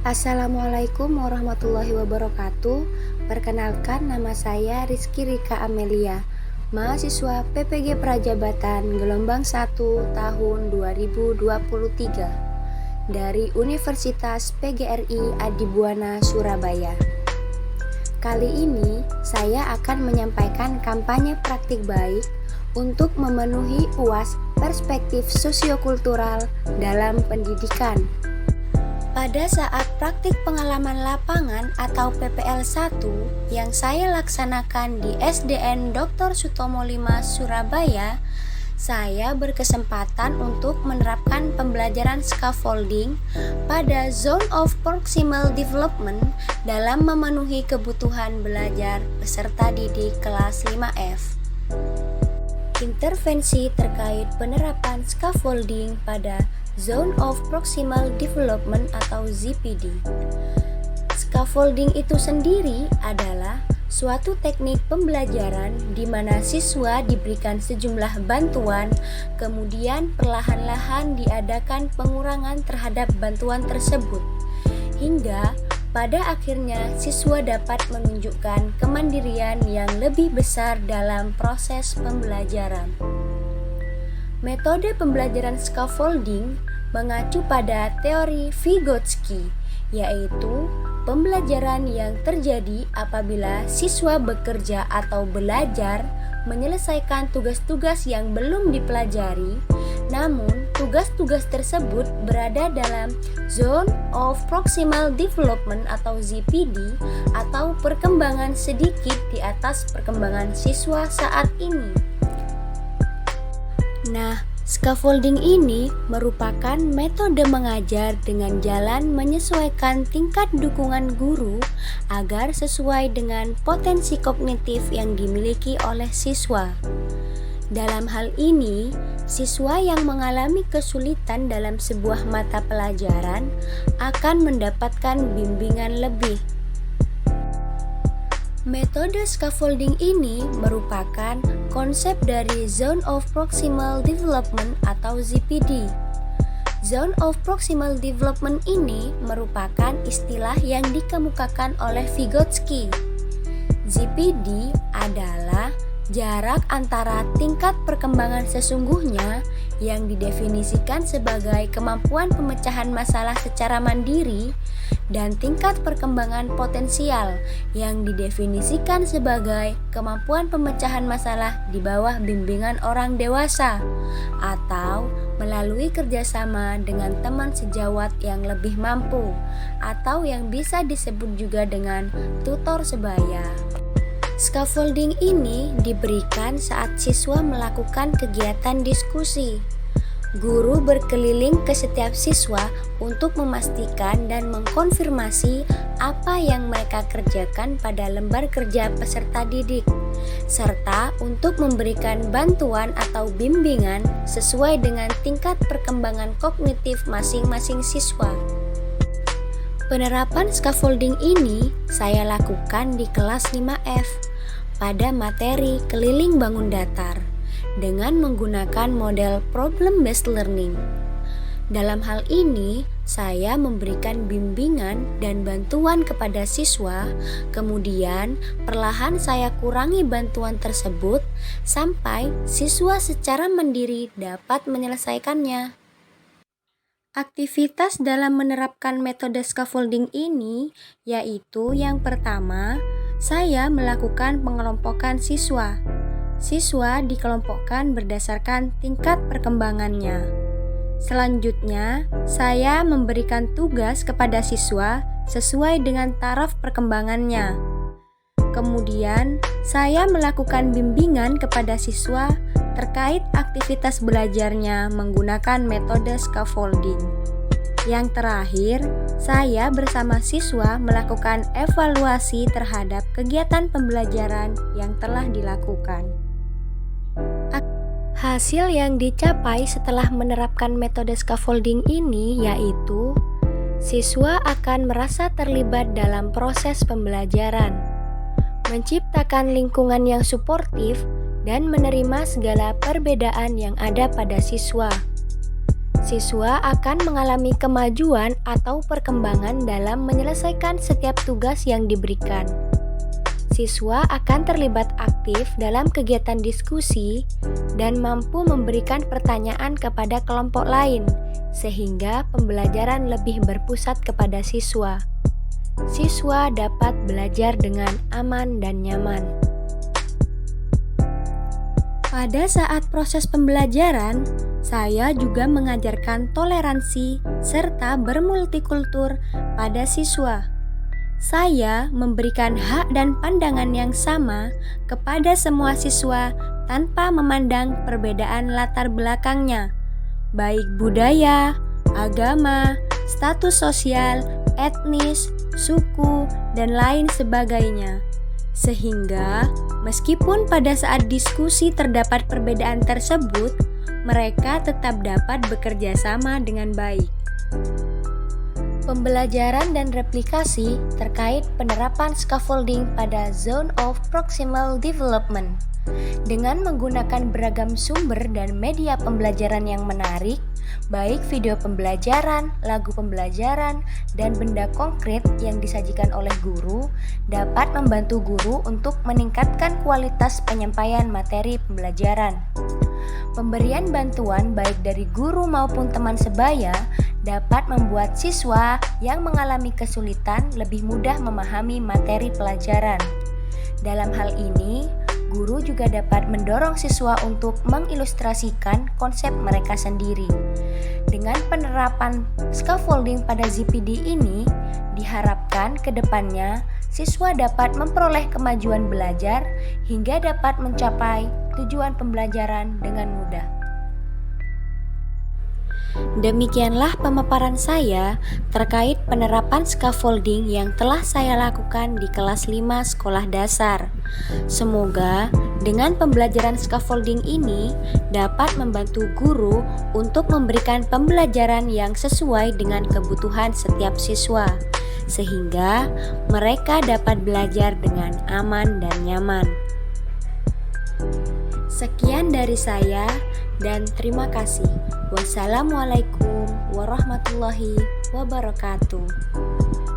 Assalamualaikum warahmatullahi wabarakatuh. Perkenalkan, nama saya Rizky Rika Amelia, mahasiswa PPG Prajabatan gelombang 1 tahun 2023 dari Universitas PGRI Adibuana Surabaya. Kali ini saya akan menyampaikan kampanye praktik baik untuk memenuhi UAS perspektif sosiokultural dalam pendidikan. Pada saat praktik pengalaman lapangan atau PPL 1 yang saya laksanakan di SDN Dr. Sutomo 5 Surabaya, saya berkesempatan untuk menerapkan pembelajaran scaffolding pada Zone of Proximal Development dalam memenuhi kebutuhan belajar peserta didik kelas 5F. Intervensi terkait penerapan scaffolding pada Zone of Proximal Development atau ZPD. Scaffolding itu sendiri adalah suatu teknik pembelajaran di mana siswa diberikan sejumlah bantuan, kemudian perlahan-lahan diadakan pengurangan terhadap bantuan tersebut, hingga pada akhirnya siswa dapat menunjukkan kemandirian yang lebih besar dalam proses pembelajaran. Metode pembelajaran scaffolding mengacu pada teori Vygotsky, yaitu pembelajaran yang terjadi apabila siswa bekerja atau belajar menyelesaikan tugas-tugas yang belum dipelajari, namun tugas-tugas tersebut berada dalam Zone of Proximal Development atau ZPD atau perkembangan sedikit di atas perkembangan siswa saat ini. Nah, scaffolding ini merupakan metode mengajar dengan jalan menyesuaikan tingkat dukungan guru agar sesuai dengan potensi kognitif yang dimiliki oleh siswa. Dalam hal ini, siswa yang mengalami kesulitan dalam sebuah mata pelajaran akan mendapatkan bimbingan lebih. Metode scaffolding ini merupakan konsep dari Zone of Proximal Development atau ZPD. Zone of Proximal Development ini merupakan istilah yang dikemukakan oleh Vygotsky. ZPD adalah jarak antara tingkat perkembangan sesungguhnya yang didefinisikan sebagai kemampuan pemecahan masalah secara mandiri dan tingkat perkembangan potensial yang didefinisikan sebagai kemampuan pemecahan masalah di bawah bimbingan orang dewasa atau melalui kerjasama dengan teman sejawat yang lebih mampu atau yang bisa disebut juga dengan tutor sebaya. Scaffolding ini diberikan saat siswa melakukan kegiatan diskusi. Guru berkeliling ke setiap siswa untuk memastikan dan mengkonfirmasi apa yang mereka kerjakan pada lembar kerja peserta didik, serta untuk memberikan bantuan atau bimbingan sesuai dengan tingkat perkembangan kognitif masing-masing siswa. Penerapan scaffolding ini saya lakukan di kelas 5F pada materi keliling bangun datar dengan menggunakan model problem based learning. Dalam hal ini, saya memberikan bimbingan dan bantuan kepada siswa, kemudian perlahan saya kurangi bantuan tersebut sampai siswa secara mandiri dapat menyelesaikannya. Aktivitas dalam menerapkan metode scaffolding ini yaitu yang pertama, saya melakukan pengelompokan siswa. Siswa dikelompokkan berdasarkan tingkat perkembangannya. Selanjutnya, saya memberikan tugas kepada siswa sesuai dengan taraf perkembangannya. Kemudian, saya melakukan bimbingan kepada siswa terkait aktivitas belajarnya menggunakan metode scaffolding. Yang terakhir, saya bersama siswa melakukan evaluasi terhadap kegiatan pembelajaran yang telah dilakukan. Hasil yang dicapai setelah menerapkan metode scaffolding ini yaitu siswa akan merasa terlibat dalam proses pembelajaran, menciptakan lingkungan yang suportif dan menerima segala perbedaan yang ada pada siswa. Siswa akan mengalami kemajuan atau perkembangan dalam menyelesaikan setiap tugas yang diberikan. Siswa akan terlibat aktif dalam kegiatan diskusi dan mampu memberikan pertanyaan kepada kelompok lain, sehingga pembelajaran lebih berpusat kepada siswa. Siswa dapat belajar dengan aman dan nyaman. Pada saat proses pembelajaran, saya juga mengajarkan toleransi serta bermultikultur pada siswa. Saya memberikan hak dan pandangan yang sama kepada semua siswa tanpa memandang perbedaan latar belakangnya, baik budaya, agama, status sosial, etnis, suku, dan lain sebagainya. Sehingga, meskipun pada saat diskusi terdapat perbedaan tersebut, mereka tetap dapat bekerja sama dengan baik. Pembelajaran dan replikasi terkait penerapan scaffolding pada Zone of Proximal Development. Dengan menggunakan beragam sumber dan media pembelajaran yang menarik, baik video pembelajaran, lagu pembelajaran, dan benda konkret yang disajikan oleh guru, dapat membantu guru untuk meningkatkan kualitas penyampaian materi pembelajaran. Pemberian bantuan baik dari guru maupun teman sebaya dapat membuat siswa yang mengalami kesulitan lebih mudah memahami materi pelajaran. Dalam hal ini, guru juga dapat mendorong siswa untuk mengilustrasikan konsep mereka sendiri. Dengan penerapan scaffolding pada ZPD ini, diharapkan ke depannya siswa dapat memperoleh kemajuan belajar hingga dapat mencapai tujuan pembelajaran dengan mudah. Demikianlah pemaparan saya terkait penerapan scaffolding yang telah saya lakukan di kelas 5 sekolah dasar. Semoga dengan pembelajaran scaffolding ini dapat membantu guru untuk memberikan pembelajaran yang sesuai dengan kebutuhan setiap siswa, sehingga mereka dapat belajar dengan aman dan nyaman. Sekian dari saya dan terima kasih. Wassalamualaikum warahmatullahi wabarakatuh.